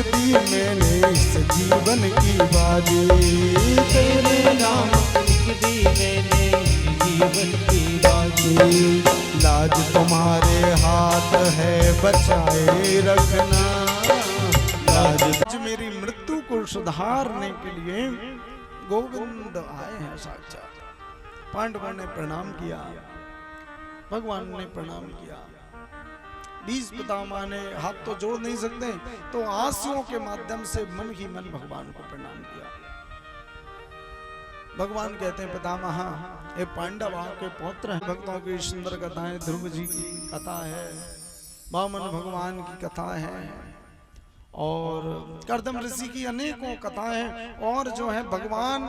दी मैंने इस जीवन की बाजी, तेरे नाम लिख दी मैंने इस जीवन की बाजी। लाज तुम्हारे हाथ है बचाए रखना, लाज मेरी मृत्यु को सुधारने के लिए गोविंद आए हैं साक्षात। पांडवों ने प्रणाम किया, भगवान ने प्रणाम किया, बीस पितामह ने हाथ तो जोड़ नहीं सकते तो आंसुओं के माध्यम से मन ही मन भगवान को प्रणाम किया। भगवान कहते हैं पितामह ये पांडव आपके पौत्र हैं। भक्तों की सुंदर कथाएं, ध्रुव जी की कथा है, वामन भगवान की कथा है और कर्दम ऋषि की अनेकों कथाएं, और जो है भगवान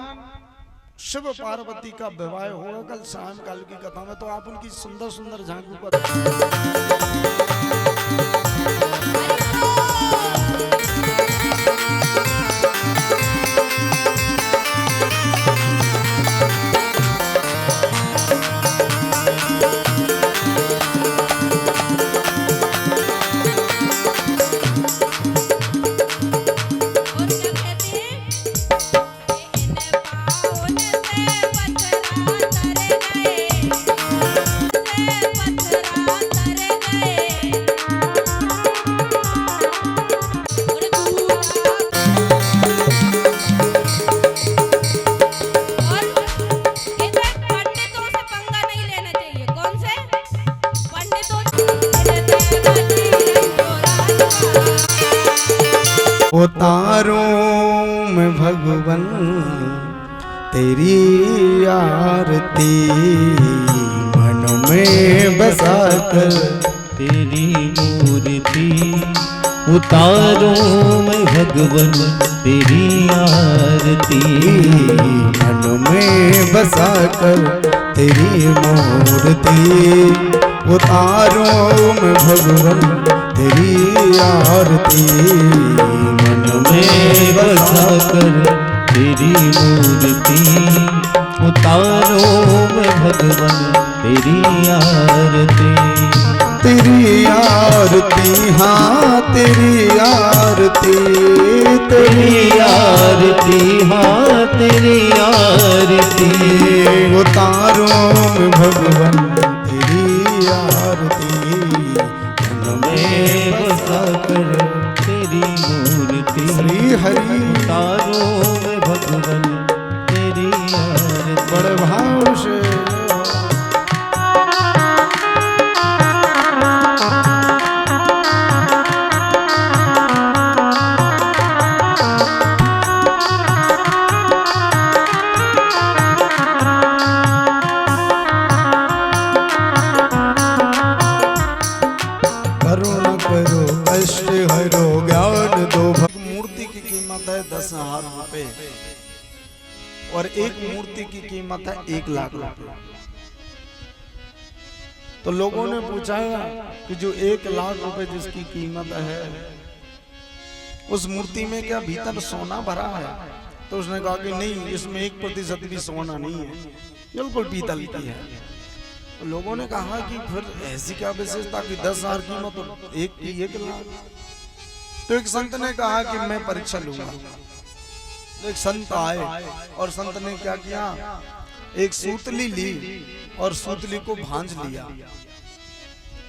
शिव पार्वती का विवाह होगा कल शाम काल की कथा में, तो आप उनकी सुंदर सुंदर झांकी को उतारूं मैं भगवन तेरी आरती, मन में बसाकर तेरी मूर्ति। उतारूं मैं भगवन तेरी आरती, मन में बसाकर तेरी मूर्ति। उतारूं मैं भगवन तेरी आरती, मन में बसाकर तेरी मूर्ति। उतारो मैं भगवन तेरी आरती, तेरी आरती, हाँ तेरी आरती, तेरी आरती, हाँ तेरी आरती। उतारो मैं भगवन तेरी आरती, मन में बसाकर तेरी मूर्ति। श्री हरि उतारो मैं भगवन तेरी आरती। बड़े भाव से ₹10,000 और एक मूर्ति की कीमत है 1,00,000 रुपए। तो लोगों ने पूछा कि जो 1,00,000 रुपए जिसकी कीमत है उस मूर्ति में क्या भीतर सोना भरा है? तो उसने कहा कि नहीं, इसमें 1% भी सोना नहीं है, बिल्कुल पीतल की है। तो लोगों ने कहा कि फिर ऐसी क्या विशेषता कि 10,000 कीमत तो एक की 1,00,000। तो एक संत ने कहा कि मैं परीक्षा लूंगा। एक संत आए और संत ने क्या किया, एक सूतली ली और सूतली को भांज लिया,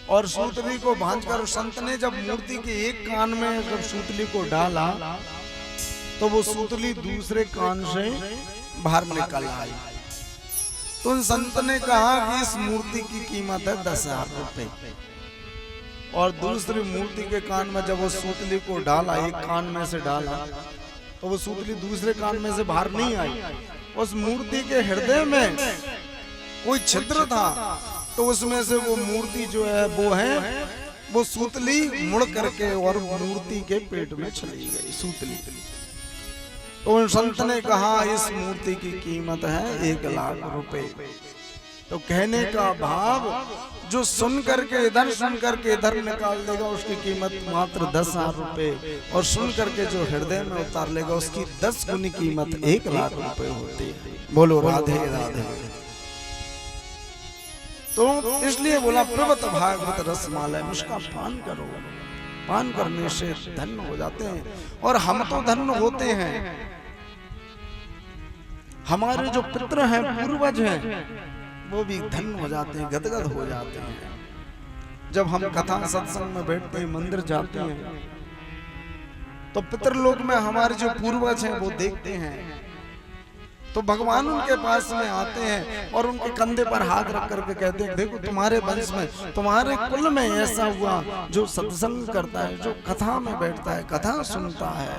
और सूतली को भांज कर संत ने जब मूर्ति के एक कान में जब सूतली को डाला तो वो सूतली दूसरे कान से बाहर निकल आई। तो उन संत ने कहा कि इस मूर्ति की कीमत है 10,000 रुपए, और दूसरी मूर्ति के कान में जब वो सूतली को डाला, एक कान में से डाला तो वो सूतली दूसरे कान में से बाहर नहीं आई। उस मूर्ति के हृदय में कोई छिद्र था, तो उसमें से वो मूर्ति जो है वो सूतली मुड़ करके और मूर्ति के पेट में चली गई सूतली। तो उन संत ने कहा इस मूर्ति की कीमत है 1,00,000 रुपए। तो कहने का भाव, जो सुन करके इधर निकाल देगा उसकी कीमत मात्र 10,000 रुपए, और सुन करके जो हृदय में उतार लेगा उसकी 10 गुनी कीमत 1,00,000 रुपए होती है। बोलो राधे राधे। तो इसलिए बोला प्रवत भागवत रसमालय, उसका पान करो। पान करने से धन्य हो जाते हैं। और हम तो धन्य होते हैं, हमारे जो पितृ हैं, पूर्वज हैं, वो भी धन्य हो जाते हैं, गदगद हो जाते हैं। जब हम कथा सत्संग में बैठते हैं, मंदिर जाते हैं, तो पितृलोक में हमारे जो पूर्वज हैं वो देखते हैं, तो भगवान उनके पास में आते हैं और उनके कंधे पर हाथ रख करके कहते हैं, देखो तुम्हारे वंश में, तुम्हारे कुल में ऐसा हुआ जो सत्संग करता है, जो कथा में बैठता है, कथा सुनता है।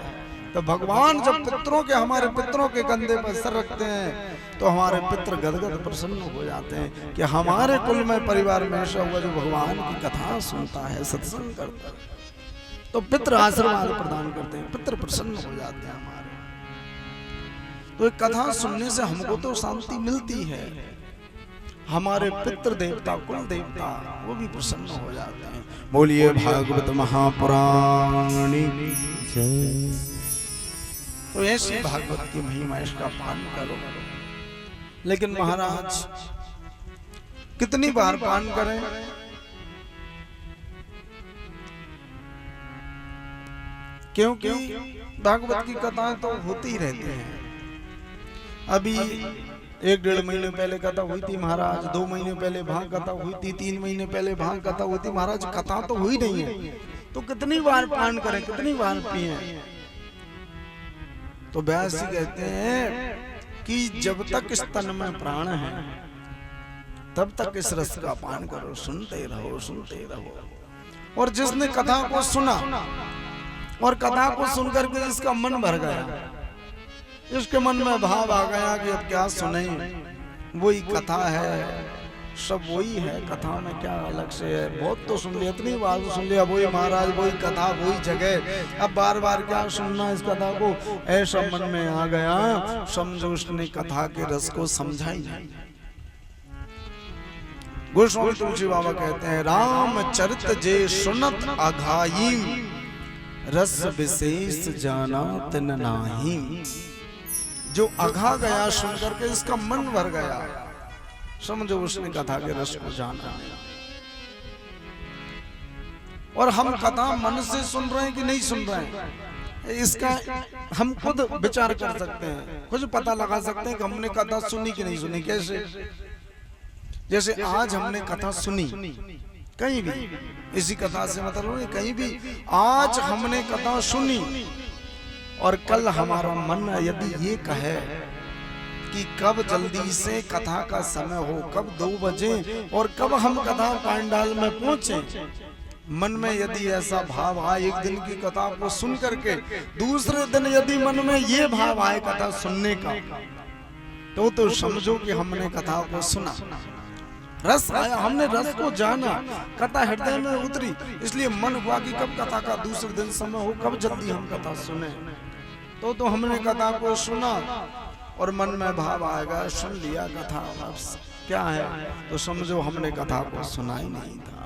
तो भगवान जब पितरों के, हमारे पितरों के कंधे पर सर रखते हैं, तो हमारे पितृ गदगद प्रसन्न हो जाते हैं कि हमारे कुल में, परिवार में ऐसा हुआ जो भगवान की कथा सुनता है, सत्संग करता है। तो पितृ आशीर्वाद प्रदान करते हैं, पितृ प्रसन्न हो जाते हैं हमारे। तो एक कथा सुनने से हमको तो शांति मिलती है, हमारे पितृ देवता, कुल देवता, वो भी प्रसन्न हो जाते हैं। बोलिए भागवत महापुराण जय। तो ऐसी भागवत की महिमा, इसका पान करो। लेकिन महाराज कितनी बार पान करें? क्योंकि भागवत की कथाएं तो होती रहती हैं। अभी 1-1.5 महीने पहले कथा हुई थी महाराज, 2 महीने पहले वहां कथा हुई थी, 3 महीने पहले वहां कथा हुई थी महाराज। कथा तो हुई नहीं है, तो कितनी बार पान करें, कितनी बार पिए? तो व्यास जी कहते हैं कि जब तक इस तन में प्राण है, तब तक इस रस का पान करो, सुनते रहो, सुनते रहो। और जिसने कथा को सुना और कथा को सुनकर के इसका मन भर गया, इसके मन में भाव आ गया कि अब क्या सुने, वही कथा है, सब वही है, कथा में क्या अलग से है, बहुत तो सुन लिया, इतनी बार सुन लिया, वही महाराज, वही कथा, वही जगह, अब बार बार क्या सुनना इस कथा को। ऐसा मन में आ गया, समझो उसने कथा के रस को समझा ही नहीं। गोस्वामी तुलसी बाबा कहते हैं, रामचरित जे सुनत अघाई, रस विशेष जानात नाही। जो अघा गया सुनकर के इसका मन भर गया, समझो उसने कथा के रस को जाना है। और हम कथा मन से सुन रहे हैं कि नहीं सुन रहे हैं, इसका हम खुद विचार कर सकते हैं, खुद पता लगा सकते हैं कि हमने कथा सुनी कि नहीं सुनी। कैसे? जैसे आज हमने कथा सुनी, कहीं भी, इसी कथा से मतलब नहीं, कहीं भी आज हमने कथा सुनी और कल हमारा मन यदि ये कहे कि कब जल्दी से कथा का समय हो, कब 2 बजे और कब हम कथा पांडाल में पहुंचे, मन में यदि ऐसा भाव आए एक दिन की कथा को सुन करके, दूसरे दिन यदि मन में ये भाव आए कथा सुनने का, तो समझो कि हमने कथा को सुना, रस आया, हमने रस को जाना, कथा हृदय में उतरी, इसलिए मन हुआ कि कब कथा का दूसरे दिन समय हो, कब जल्दी हम कथा सुने। तो हमने कथा को सुना और मन में भाव आएगा, सुन लिया कथा, क्या है, तो समझो हमने कथा को सुना ही नहीं था।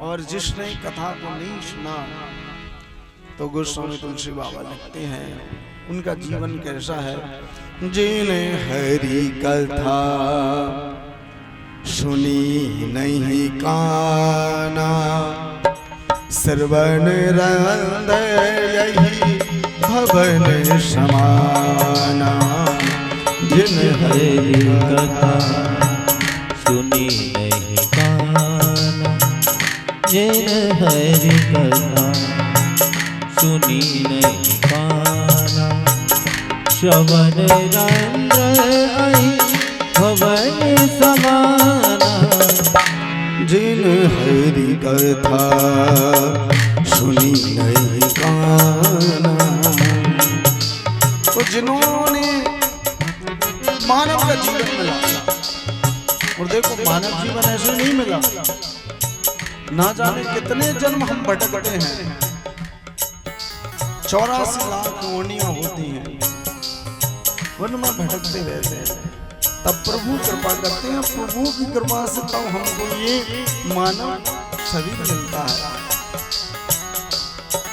और जिसने कथा को नहीं सुना, तो गोस्वामी तुलसी बाबा लिखते हैं, उनका जीवन कैसा है। जिने हरि कथा सुनी नहीं काना, श्रवण रंद यही भवन समाना। जिन हरि कथा सुनी नहीं काना, जिन हरि कथा सुनी नहीं काना, श्रवण रंद यही भवन समाना। जिन हरि कथा सुनी नहीं काना, तो जिन्होंने मानव का जीवन मिला, और देखो मानव जीवन ऐसे नहीं मिला, ना जाने कितने जन्म हम भटकते हैं, 84 लाख योनियां होती हैं, उनमें भटकते रहते हैं। तब प्रभु कृपा करते हैं, प्रभु की कृपा से तब हमको ये मानव शरीर मिलता है।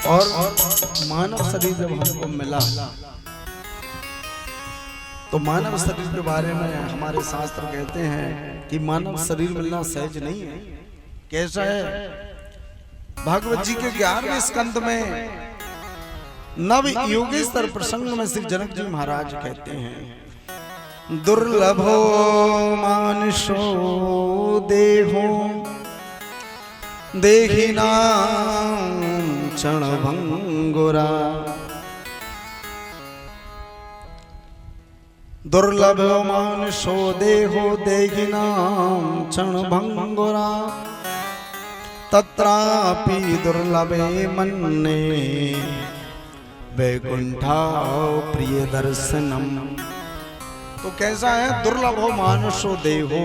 और मानव शरीर जब हमको मिला, तो मानव शरीर के बारे में हमारे शास्त्र कहते हैं कि मानव शरीर मिलना सहज नहीं है। कैसा है? भागवत जी के 11वें स्कंद में नव योगेश्वर प्रसंग में श्री जनक जी महाराज कहते हैं, दुर्लभो मानुषो देहो देहिना क्षणभंगुरा। दुर्लभ मानुषो देहो देहिनां क्षणभंगुरा। तत्रापि दुर्लभे मन्ये वैकुंठा प्रिय दर्शनम। तो कैसा है? दुर्लभो मानुषो देहो,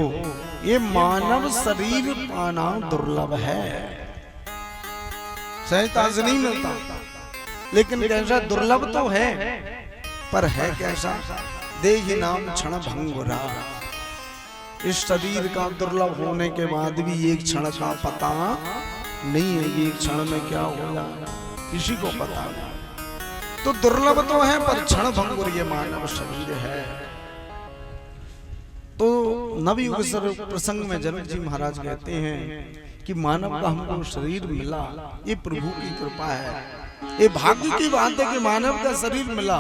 ये मानव शरीर पाना दुर्लभ है, सहजता से नहीं मिलता। लेकिन कैसा? दुर्लभ तो है, पर है कैसा? देहि नाम क्षण भंगुरा। इस शरीर का दुर्लभ होने के बाद भी एक क्षण का पता नहीं है कि एक क्षण में क्या हो जाए, किसी को पता नहीं। तो दुर्लभ तो है, पर क्षण भंगुर ये मानव शरीर है। तो नवयुगेश्वर प्रसंग में जनक जी महाराज कहते हैं कि मानव का हमको शरीर मिला, ये प्रभु की कृपा है। ये भाग्य की बात है कि मानव का शरीर मिला,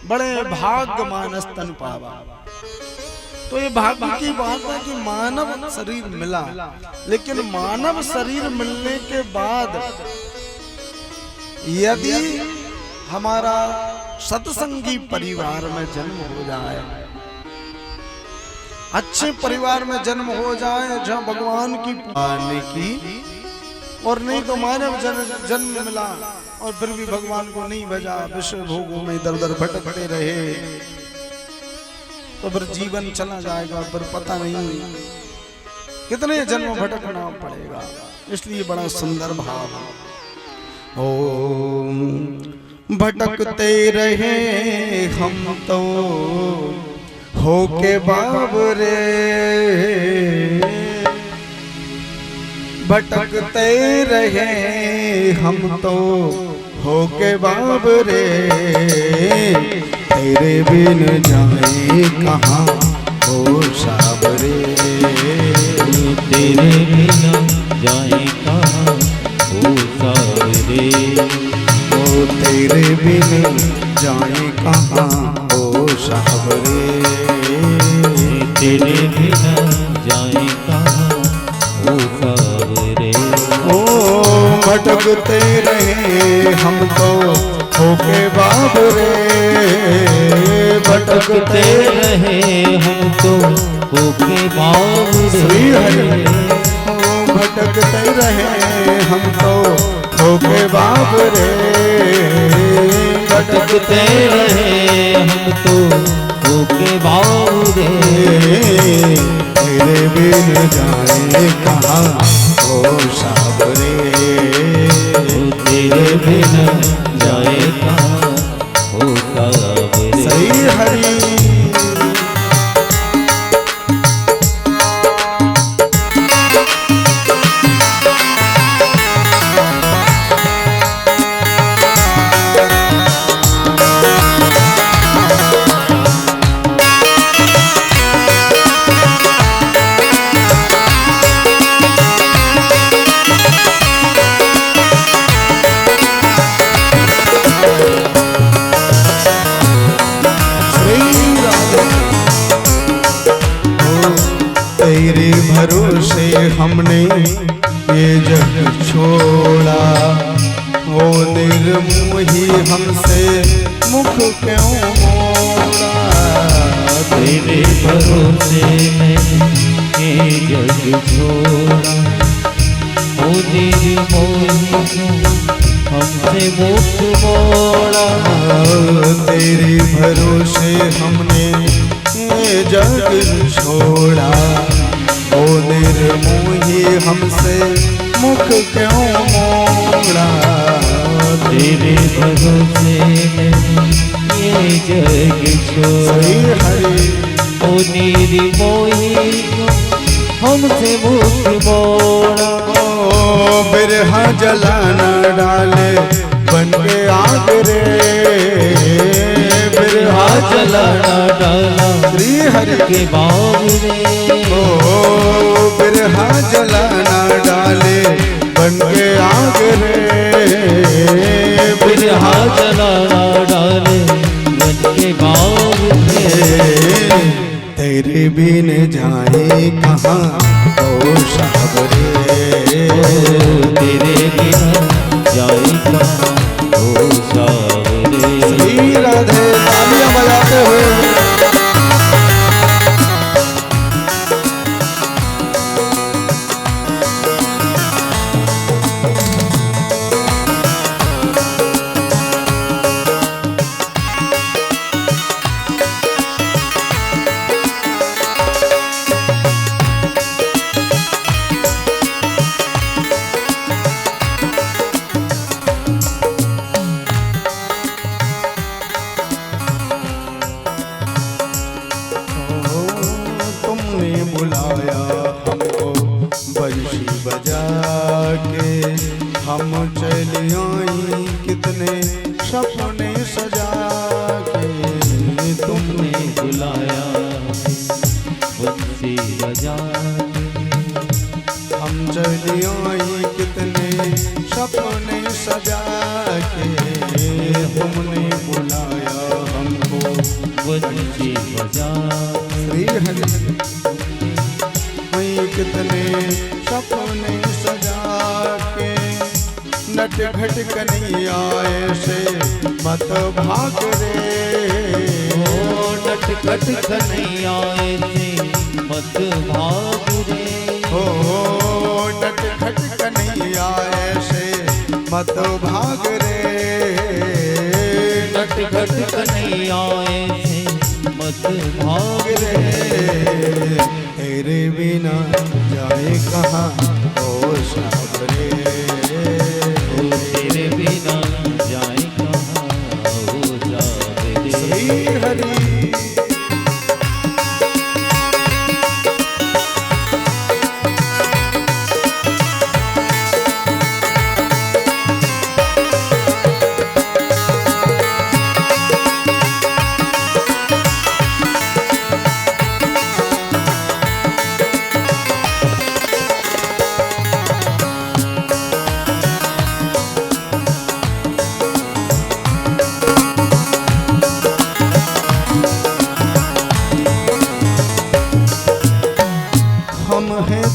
बड़े भाग्य मानस तन पावा। तो ये भाग्य की बात है कि मानव शरीर मिला। लेकिन मानव शरीर मिलने के बाद यदि हमारा सत्संगी परिवार में जन्म हो जाए, अच्छे परिवार में जन्म हो जाए जहाँ भगवान की पाने की, और नहीं तो मानव जन्म मिला और फिर भी भगवान को नहीं भजा, विषय भोगों में इधर उधर भटकते रहे, तो फिर जीवन चला जाएगा, फिर पता नहीं कितने जन्म भटकना पड़ेगा। इसलिए बड़ा सुंदर भाव। ओम भटकते रहे हम तो होके बाबरे, भटकते रहे हम तो होके बाबरे, तेरे बिन जाए कहाँ ओ साबरे, तेरे बिन जाए कहाँ ओ साबरे, ओ तेरे बिन जाए कहाँ ओ साबरे, तेरे बिन जाए कहाँ ओ साबरे। ओ भटकते रहे हम तो होके बाबरे, भटकते रहे हम तो होके बाबरे, ओ भटकते रहे हम तो होके बाबरे, भटकते रहे हम तो होके बाबरे, तेरे बिन जाए कहाँ ओ साबरे, तेरे बिन जाए कहाँ ओ साबरे। सही हरि तेरे भरोसे हमने ये जग छोड़ा, ओ निर्मोही हमसे मुख क्यों मोड़ा, तेरे भरोसे मैंने ये जग छोड़ा, ओ निर्मोही हमसे मुख मोड़ा, तेरे भरोसे हमने ये जग छोड़ा, ओ निर्मोही हमसे मुख क्यों मोड़ा, तेरे भरोसे ये जग छोड़ा, हरि ओ निर्मोही हमसे मुख मोड़ा, ओ बिरहा जलाना डाले बन के आग रे, बिरहा जलाना डाला श्री हरि के बाबरे, ओ बिरहा जलाना डाले बन के बिन जाए कहाँ ओ सावरे, तेरे बिना जाए कहाँ ओ सावरे। श्री राधे तालियां बजाते हुए बुलाया हमको बंशी बजा के, हम चले आई कितने सपने सजा के। तुमने बुलाया बंसी बजा के, हम चले आई कितने सपने सजा के। तुमने बुलाया हमको बंसी बजा श्री हरि कितने सपने सजा के। नट घट कन्हैया ऐसे मत भाग रे, ओ नट खट कन्हैया ऐसे मत भाग रे, ओ नट घट कन्हैया ऐसे मत भाग रे। नट खट कन्हैया ऐसे मत भाग रे, तेरे बिना जाए कहाँ ओ सावरे, तेरे बिना जाए कहाँ ओ सावरे। श्री हरि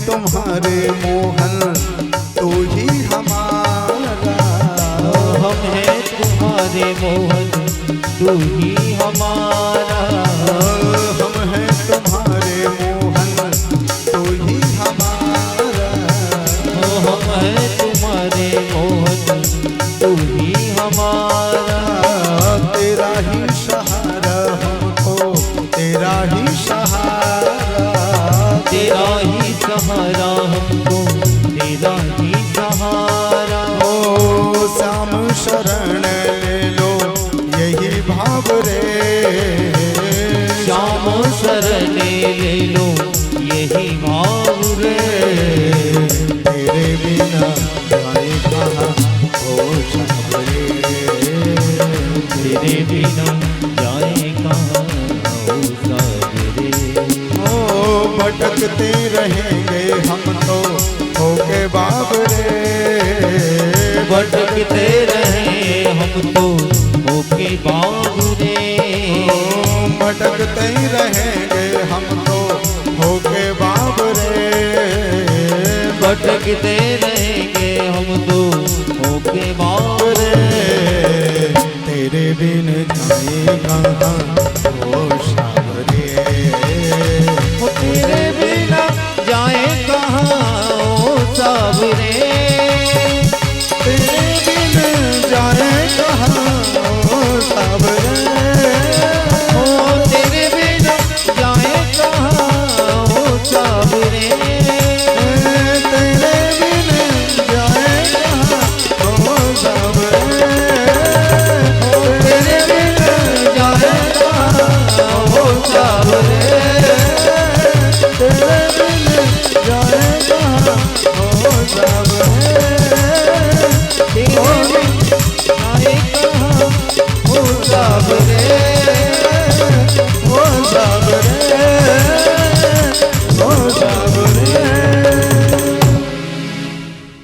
तुम्हारे मोहन तू ही हमारा, हम हैं तुम्हारे मोहन तू ही हमारा, हम हैं तुम्हारे मोहन तू ही हमारा, हम हैं तुम्हारे मोहन तू ही हमारा। तेरा ही सहारा हमको, तेरा ही सहारा, तेरा ही सहारा हमको, तेरा ही सहारा। ओ श्याम शरण ले लो यही भाव रे, श्याम शरण ले लो यही भाव रे। तेरे बिना जाए कहाँ ओ सावरे, तेरे बिना जाए कहाँ ओ सावरे। भटकते रहेंगे हम तो होके बाबरे, भटकते रहे हम तो होके बाबरे, भटकते रहेंगे हम तो होके बाबरे, भटकते रहेंगे हम तो होके बाबरे। तेरे बिन जाए कहाँ ओ सावरे, तेरे बिना जाए कहाँ ओ सावरे, तेरे बिन जाए कहाँ ओ सावरे, ओ तेरे बिना जाए कहाँ ओ सावरे, तेरे बिन जाए कहाँ ओ सावरे, तेरे बिना जाए कहाँ ओ सावरे, तेरे बिन जाए कहाँ ओ सावरे, तेरे बिन जाए कहाँ ओ सावरे, ओ सावरे, ओ सावरे।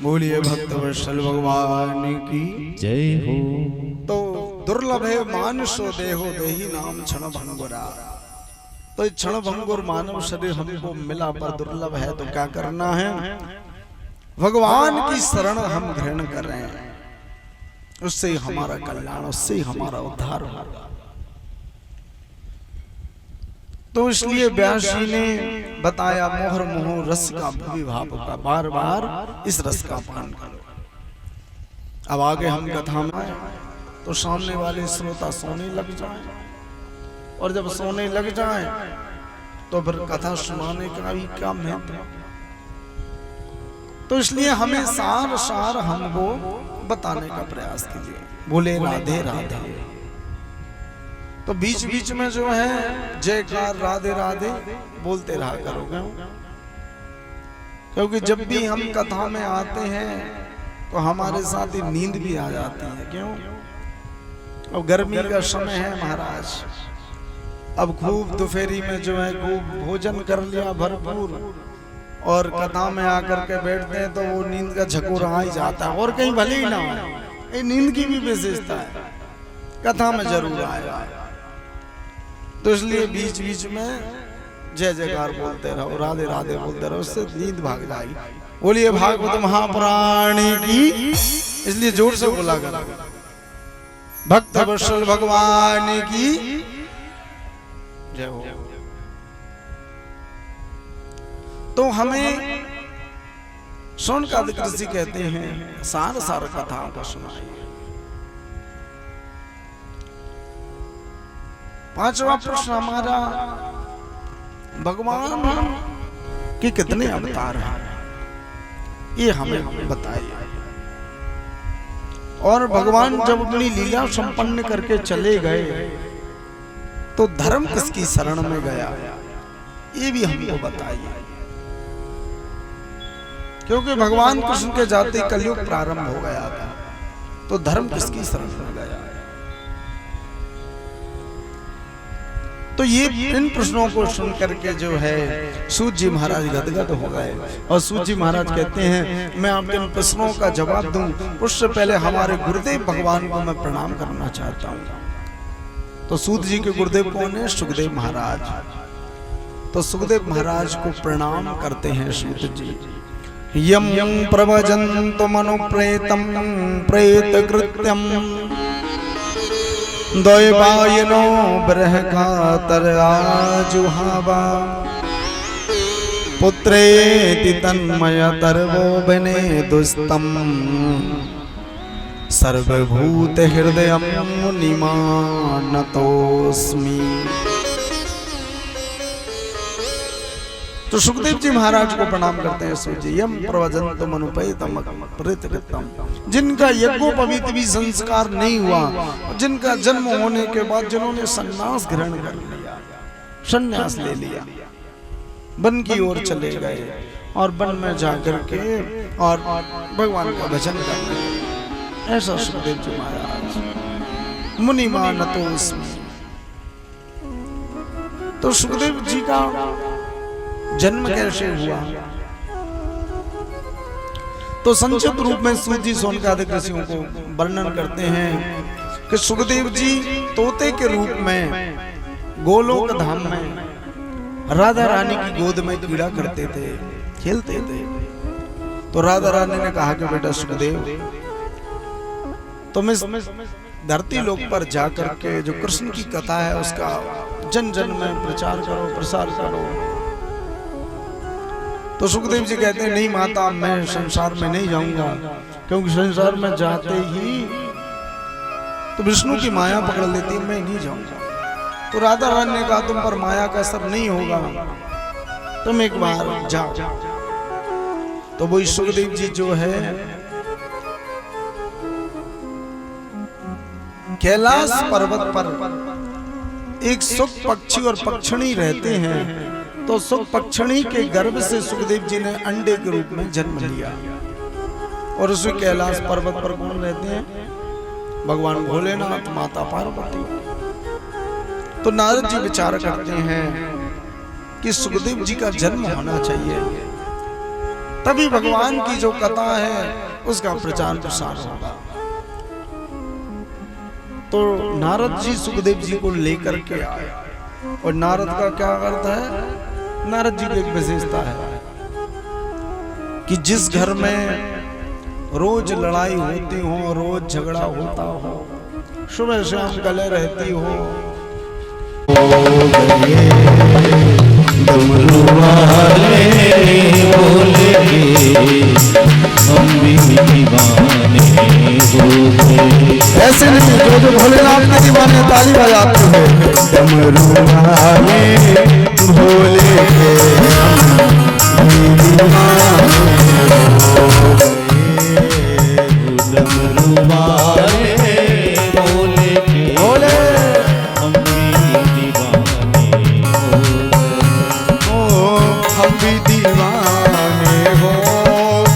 बोलिए भक्तवत्सल भगवान की जय हो। तो दुर्लभ है मानसो देहो देही नाम क्षण भंगुरा। तो क्षण भंगुर मानव शरीर हमको मिला पर दुर्लभ है, तो क्या करना है? भगवान की शरण हम ग्रहण कर रहे हैं, उससे ही हमारा कल्याण, उससे ही हमारा उद्धार होगा। तो इसलिए व्यास जी ने बताया मोहर मोह रस का विभाव का, बार बार इस रस का पान करो। अब आगे हम कथा में तो सामने वाले श्रोता सोने लग जाए, और जब सोने लग जाए तो फिर कथा सुनाने का भी क्या महत्व। तो इसलिए हमें सार सार हमको बताने का प्रयास कीजिए। बोले राधे राधे। तो बीच बीच में जो है जयकार राधे राधे बोलते रहा करोगे, क्योंकि जब भी हम कथा में आते हैं तो हमारे साथ ही नींद भी आ जाती है। क्यों? अब गर्मी का समय है महाराज, अब खूब दोपहरी में जो है खूब भोजन कर लिया भरपूर, और कथा में आकर के बैठते हैं तो वो नींद का झकोरा आ ही जाता है, और कहीं भले ही ना हो। ये नींद की भी विशेषता है, कथा में जरूर आएगा। तो इसलिए बीच बीच में जय जयकार बोलते रहो, राधे राधे बोलते रहो, उससे नींद भाग जाएगी। बोलिए भागवत महापुराण की। इसलिए जोर से बोला करो, भक्त वत्सल भगवान की जय हो। तो हमें शौनकादिक ऋषि कहते हैं सार सार कथाओं का सुनाइए। पांचवा प्रश्न हमारा, भगवान के कितने अवतार हैं ये हमें बताइए। और भगवान जब अपनी लीला संपन्न करके चले गए तो धर्म किसकी शरण में गया ये भी हमको बताइए, क्योंकि भगवान कृष्ण के जाते कलयुग प्रारंभ हो गया था, तो धर्म किसकी शरण में गया। तो ये इन प्रश्नों को सुन करके जो है सूत जी महाराज गदगद हो गए, और सूत जी महाराज कहते हैं मैं आपके इन प्रश्नों का जवाब दूं उससे पहले हमारे गुरुदेव भगवान को मैं प्रणाम करना चाहता हूं। तो सूत जी के गुरुदेव कौन है? सुखदेव महाराज। तो सुखदेव महाराज को प्रणाम करते हैं सूत जी। यम प्रवजन्तु मनुप्रेतं प्रेत कृत्यम दैवायनो बृहकातर आजुहावा पुत्रेति तन्मयतर्वो बने दुस्तम सर्वभूत हृदयं मुनिमानतोस्मि। तो सुखदेव जी महाराज को प्रणाम करते हैं सूत जी। यम प्रवजन्तु मनुपेतम प्रेतकृतम, जिनका यज्ञोपवीत भी संस्कार नहीं हुआ, जिनका जन्म होने के बाद जिन्होंने संन्यास ग्रहण कर लिया, संन्यास ले लिया, वन की ओर चले गए और वन में जाकर के और भगवान का भजन कर रहे, ऐसा सुखदेव जी महाराज मुनिमानतोस्मि। तो सुखदेव जी का जन्म कैसे हुआ? तो संक्षिप्त रूप में सूत जी शौनकादिक ऋषियों को वर्णन करते हैं कि सुखदेव जी तोते के रूप में गोलोक धाम में राधा रानी की गोद में क्रीड़ा करते थे, खेलते थे। तो राधा रानी ने कहा कि बेटा सुखदेव तुम इस धरती लोक पर जाकर के जो कृष्ण की कथा है उसका जन जन में प्रचार करो, प्रसार करो। तो सुखदेव जी कहते हैं नहीं माता, मैं संसार में नहीं जाऊंगा, क्योंकि संसार में जाते ही तो विष्णु की माया पकड़ लेती है, मैं नहीं जाऊंगा। तो राधा रानी ने कहा तुम पर माया का असर नहीं होगा, तुम एक बार जाओ। तो वो सुखदेव जी जो है कैलाश पर्वत पर एक सुख पक्षी और पक्षिणी रहते हैं। तो सुख पक्षिणी के गर्भ से सुखदेव जी ने अंडे के रूप में जन्म लिया, और उसी कैलाश पर्वत पर कौन रहते हैं? भगवान भोलेनाथ, माता पार्वती। तो नारद जी विचार करते हैं कि सुखदेव जी का जन्म होना चाहिए, तभी भगवान की जो कथा है उसका प्रचार प्रसार होगा। तो नारद जी सुखदेव जी को लेकर के आए और नारद का क्या अर्थ है? नारद जी की एक विशेषता है कि जिस घर में रोज लड़ाई होती हो, रोज झगड़ा होता हो, सुबह शाम गले रहती हो, डमरू वाले बोलेंगे हम भी दीवाने हो गए। ऐसे नहीं, जो भोलेनाथ के दीवाने ताली बजाते हैं, डमरू वाले भोले के हम भी दीवाने हो गए। डमरू वाले बोले के भोले हम भी दीवाने हो गए। ओ हम भी दीवाने हो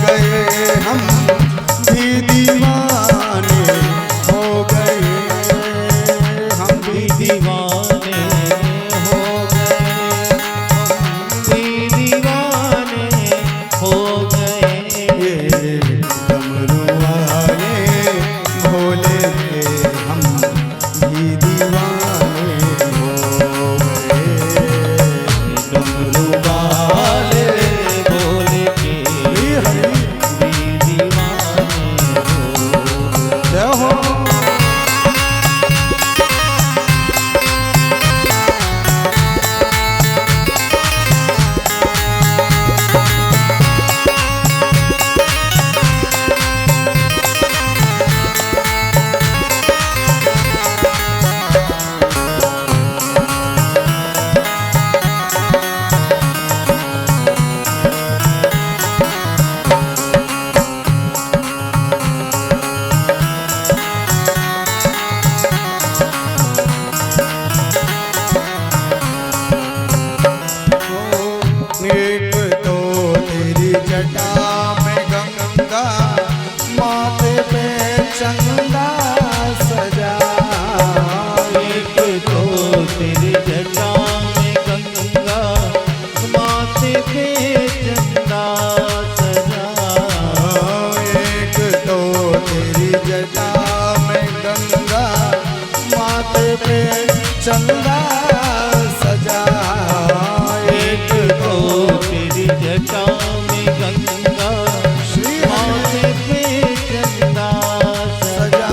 गए, हम भी दीवाने हो गए, हम भी दीवाने हो गए, हम भी दीवाने हो गए। डमरू वाले भोले के हम भी दीवाने हो गए। डमरू वाले बोले के हरि भी दीवाने हो गए। जय हो। एक तो तेरी जटा में गंगा, माथे पे चंदा सजा, एक तो तेरी जटा में गंगा, माथे पे चंदा सजा। एक तो तेरी जटा में गंगा, माथे पे चंदा सजा, एक तो तेरी जटा में गंगा, माथे पे चंदा सजा,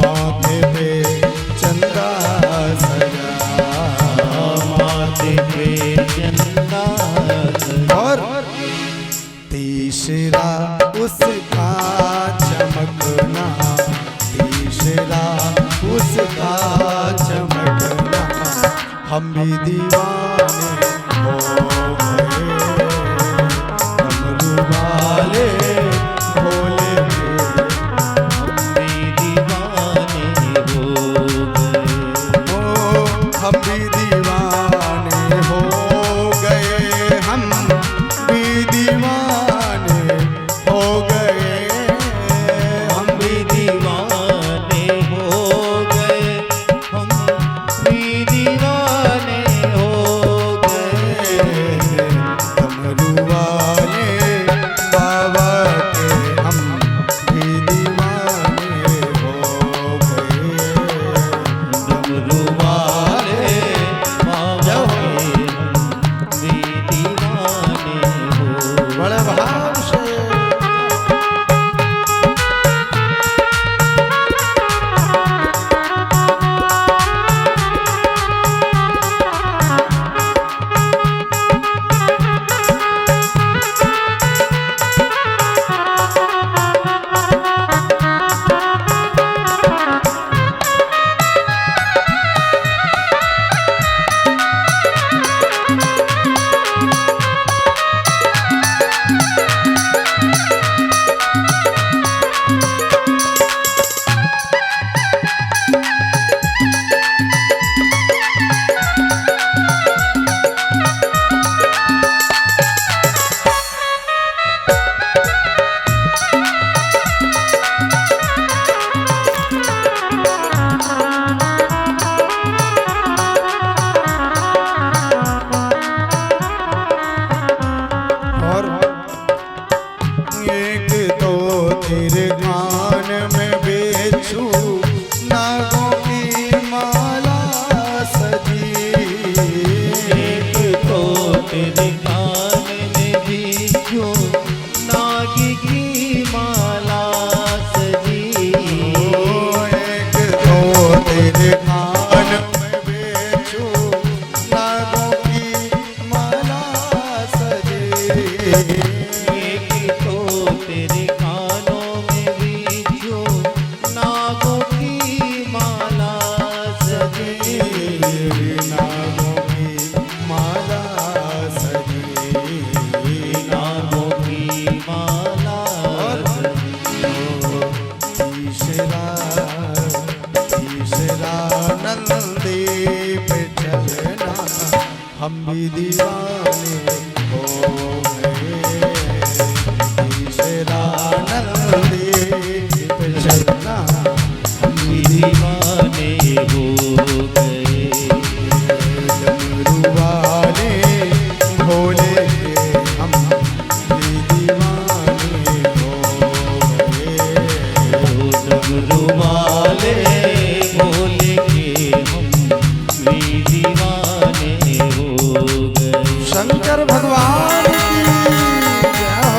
माथे पे चंदा सजा, माथे पे चंदा सजा। और तीसरा उसका चमकना, तीसरा उसका चमकना, हम भी दीवाने हो गए। डमरू वाले भोले के हम भी दीवाने हो गए। ओ हम भी दीवाने हो गए, हम भी दीवाने हो गए, हम भी दीवाने हो गए, हम भी दीवाने हो गए। भी दीवाने हो गए। ईश्वरानंद दीप चलना हम भी दीवाने हो गए। डमरू वाले भोले के हम भी दीवाने हो गए। डमरू वाले भोले के हम भी दीवाने हो गए। शंकर भगवान की जय हो।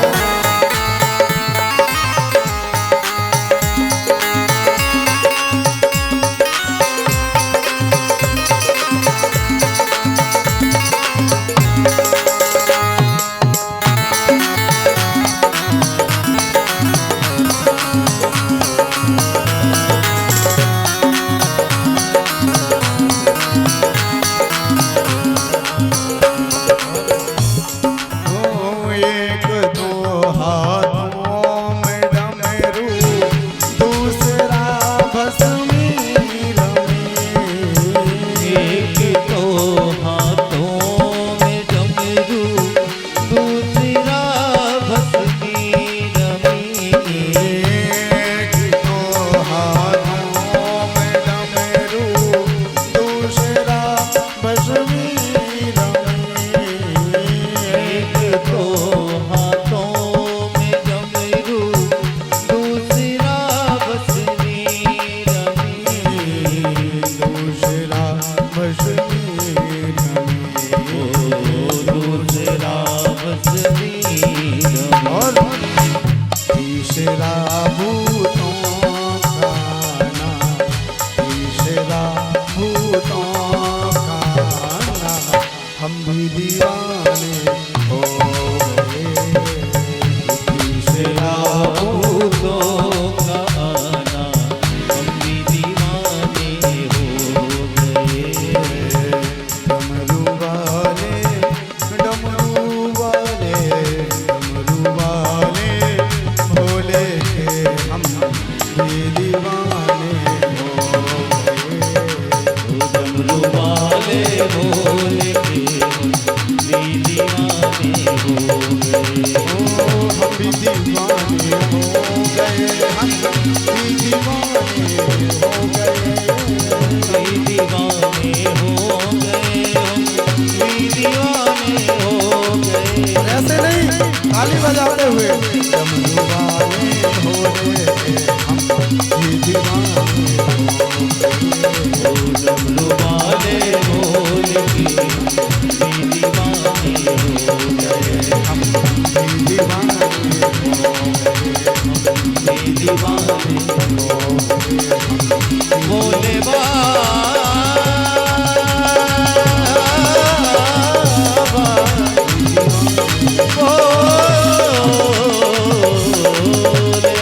एक दो हाथों में डमरू, दूसरा भस्मी एक तो हाथों में डमरू, दूसरा भस्मी रमी। एक दो हाथों में डमरू, दूसरा भस्मी एक तो हाथों में डमरू, दूसरा भस्मी रमी। दूसरा भस्मी ओ दूसरा भस्मी रमी। और तीसरा भूतों का नाम, तीसरा भूतों का नाम हम भी दीवाने हो गए। तीसरा भूतों का आना हम भी दीवाने हो गए। डमरू वाले डमरू वाले डमरू वाले भोले के हम भी दीवाने हो गए। डमरू वाले भोले के हम भी दीवाने हो गए। हम भी दीवाने हो गए। हम भी दीवाने हो गए। भी दीवाने हो गए। हम भी दीवाने हो गए। ऐसे नहीं, ताली बजाते हुए डमरू वाले भोले के हम भी दीवाने हो गए। डमरू वाले भोले के भी दीवाने हो गए। हम भी दीवाने हो गए। भी दीवाने भोले बाबा। भोले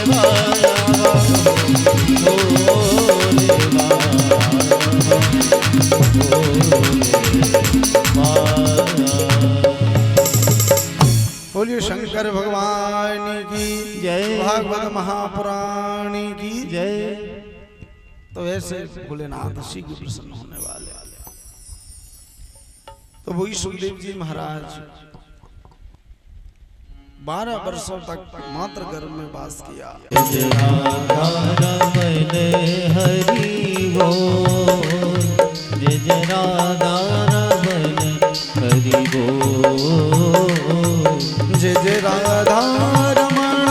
बाबा। भोले बोलिए शंकर भगवान की जय। भागवत महापुराण की जय। तो ऐसे भोलेनाथ जी की प्रसन्न होने वाले। तो वही सुखदेव जी महाराज 12 वर्षों तक मात्र गर्भ में वास किया। रमन हरि बोल। जय जय राधा रमन हरि बोल। जय जय राधा रमण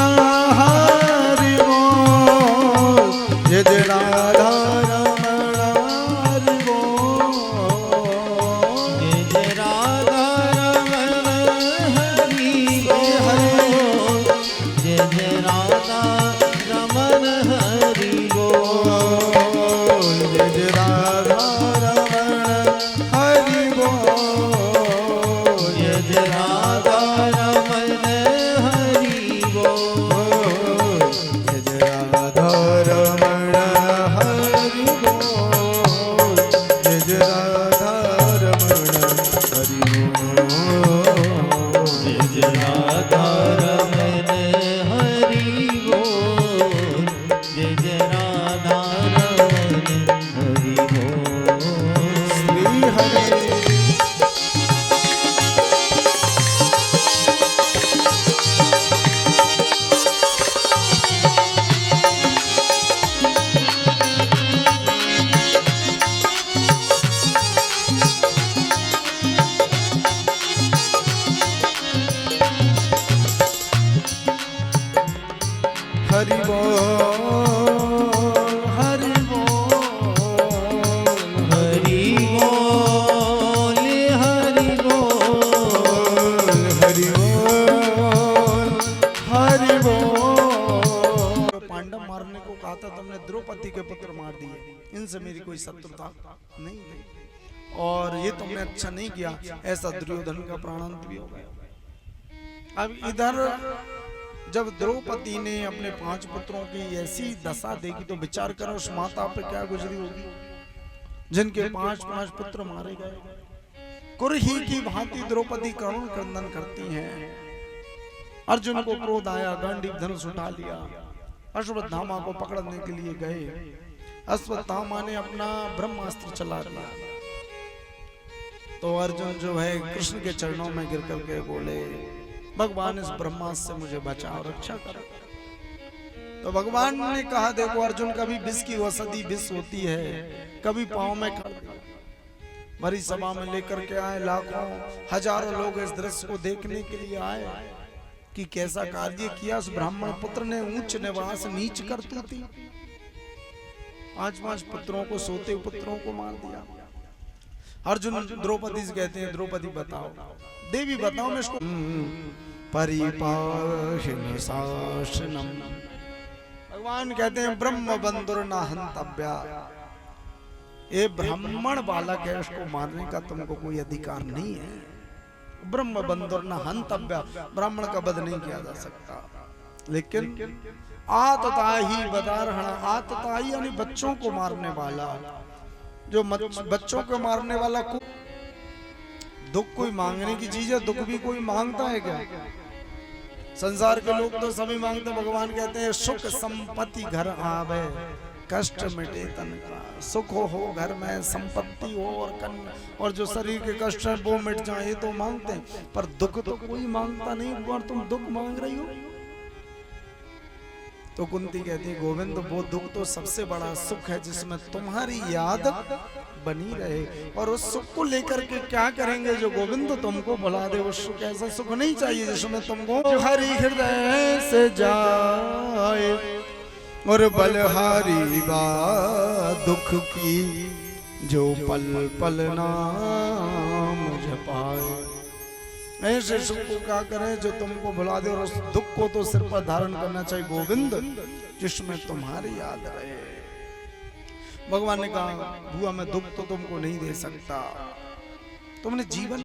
हरि बोल। जय जय राधा रमण हरि बोल। जय जय राधा रमन हरि बोल। जय जय राधा रमन हरि बोल। जय जय राधा रमण हरि बोल। जय जय राधा रमन हरि हरि बोल हरि बोल हरि बोल हरि बोल हरि बोल हरि बोल। पांडव मारने को कहा था, तुमने द्रौपदी के पुत्र मार दिए, इनसे मेरी कोई शत्रुता नहीं है और ये तुमने अच्छा नहीं किया, ऐसा दुर्योधन का प्राणांत भी हो गया। अब इधर जब द्रौपदी ने अपने 5 पुत्रों की ऐसी दशा देखी तो विचार करो उस माता पे क्या गुजरी होगी, जिनके 5 पुत्र मारे गए। कुरही की भांति द्रौपदी करुण क्रंदन करती हैं। अर्जुन को क्रोध आया, गांडीव धनुष उठा लिया, अश्वत्थामा को पकड़ने के लिए गए। अश्वत्थामा ने अपना ब्रह्मास्त्र चला दिया तो अर्जुन जो है कृष्ण के चरणों में गिर करके बोले, भगवान इस ब्रह्मास्त्र से मुझे बचाओ, रक्षा करो। तो भगवान ने कहा, देखो अर्जुन, कभी विष की औषधि विष होती है, कभी पांव में खड़ दिया। भरी सभा में लेकर के आए, लाखों हजारों लोग इस दृश्य को देखने के लिए आए कि कैसा कार्य किया उस ब्राह्मण पुत्र ने, ऊंच निवास नीच करती थी। 5 पुत्रों को, सोते पुत्रों को मार दिया। अर्जुन द्रौपदी से कहते हैं, द्रौपदी बताओ, देवी बताओ मैं इसको। परिपाहिन शासनम, भगवान कहते हैं ब्रह्म बंधुर न हंतव्या, ये ब्राह्मण बालक है, उसको मारने का तुमको कोई अधिकार नहीं है। ब्रह्म बंधुर न हंतव्या, ब्राह्मण का वध नहीं किया जा सकता। लेकिन आतताई बदारहण, आतताई यानी बच्चों को मारने वाला, जो बच्चों को मारने वाला को दुख कोई मांगने की चीज है, दुख भी कोई मांगता है क्या? संसार के लोग तो सभी मांगते, भगवान कहते हैं सुख संपत्ति घर आवे, कष्ट मिटे तन का। सुख हो घर में, संपत्ति हो और जो शरीर के कष्ट है वो मिट जाए, ये तो मांगते हैं, पर दुख तो कोई मांगता नहीं, और तुम दुख मांग रही हो। तो कुंती कहती है, गोविंद वो दुख तो सबसे बड़ा सुख है जिसमें तुम्हारी याद बनी रहे, और उस सुख को लेकर के क्या करेंगे जो गोविंद तुमको भुला दे। उस सुख, ऐसा सुख नहीं चाहिए जिसमें तुमको हरि हृदय से जाए और बलहारी बा दुख की, जो पल पल नाम जपाए। ऐसे सुख को क्या करें जो तुमको भुला दे, और उस दुख को तो सिर पर धारण करना चाहिए गोविंद जिसमें तुम्हारी याद रहे। भगवान ने कहा, बुआ मैं दुख तो तुमको नहीं दे सकता, तुमने जीवन